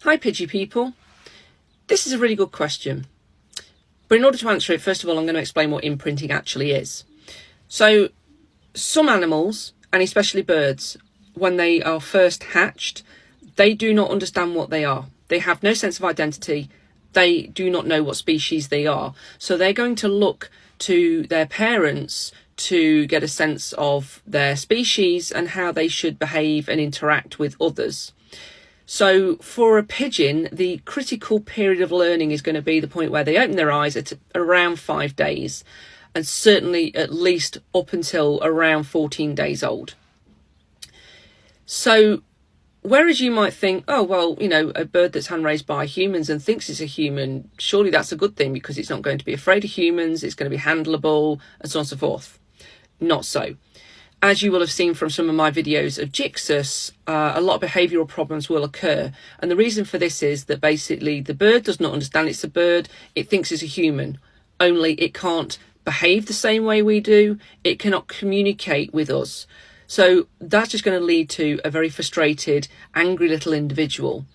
Hi Pidgey people. This is a really good question. But in order to answer it, first of all, I'm going to explain what imprinting actually is. So some animals, and especially birds, when they are first hatched, they do not understand what they are. They have no sense of identity. They do not know what species they are. So they're going to look to their parents to get a sense of their species and how they should behave and interact with others. So for a pigeon, the critical period of learning is going to be the point where they open their eyes at around 5 days, and certainly at least up until around 14 days old. So whereas you might think, oh, well, you know, a bird that's hand-raised by humans and thinks it's a human, surely that's a good thing because it's not going to be afraid of humans, it's going to be handleable, and so on and so forth. Not so. As you will have seen from some of my videos of Jixus, a lot of behavioural problems will occur. And the reason for this is that basically the bird does not understand it's a bird. It thinks it's a human, only it can't behave the same way we do. It cannot communicate with us. So that's just going to lead to a very frustrated, angry little individual.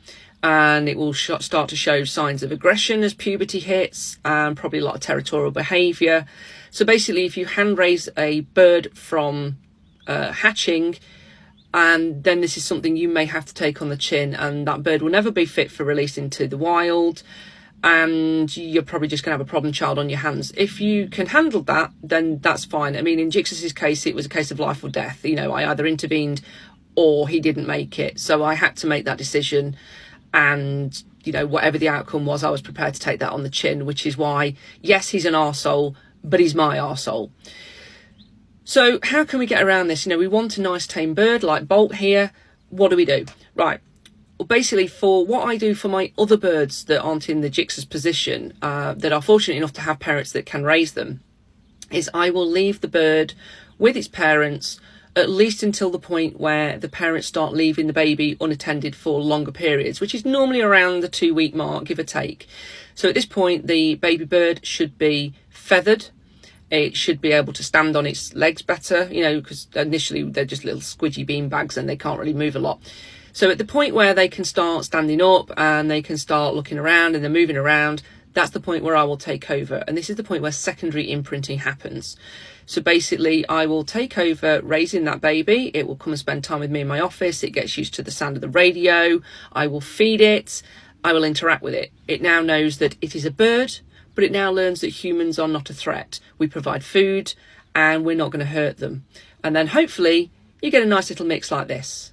And it will start to show signs of aggression as puberty hits, and probably a lot of territorial behaviour. So basically, if you hand raise a bird from hatching, and then this is something you may have to take on the chin, and that bird will never be fit for release into the wild, and you're probably just going to have a problem child on your hands. If you can handle that, then that's fine. I mean, in Jixus's case, it was a case of life or death. You know, I either intervened or he didn't make it. So I had to make that decision, and, you know, whatever the outcome was, I was prepared to take that on the chin, which is why, yes, he's an arsehole, but he's my arsehole. So how can we get around this? You know, we want a nice tame bird like Bolt here. What do? Right. Well, basically, for what I do for my other birds that aren't in the Jixus position, that are fortunate enough to have parents that can raise them, is I will leave the bird with its parents at least until the point where the parents start leaving the baby unattended for longer periods, which is normally around the 2-week mark, give or take. So at this point, the baby bird should be feathered. It should be able to stand on its legs better, you know, because initially they're just little squidgy bean bags and they can't really move a lot. So at the point where they can start standing up and they can start looking around and they're moving around, that's the point where I will take over. And this is the point where secondary imprinting happens. So basically, I will take over raising that baby. It will come and spend time with me in my office. It gets used to the sound of the radio. I will feed it. I will interact with it. It now knows that it is a bird, but it now learns that humans are not a threat. We provide food and we're not going to hurt them. And then hopefully you get a nice little mix like this.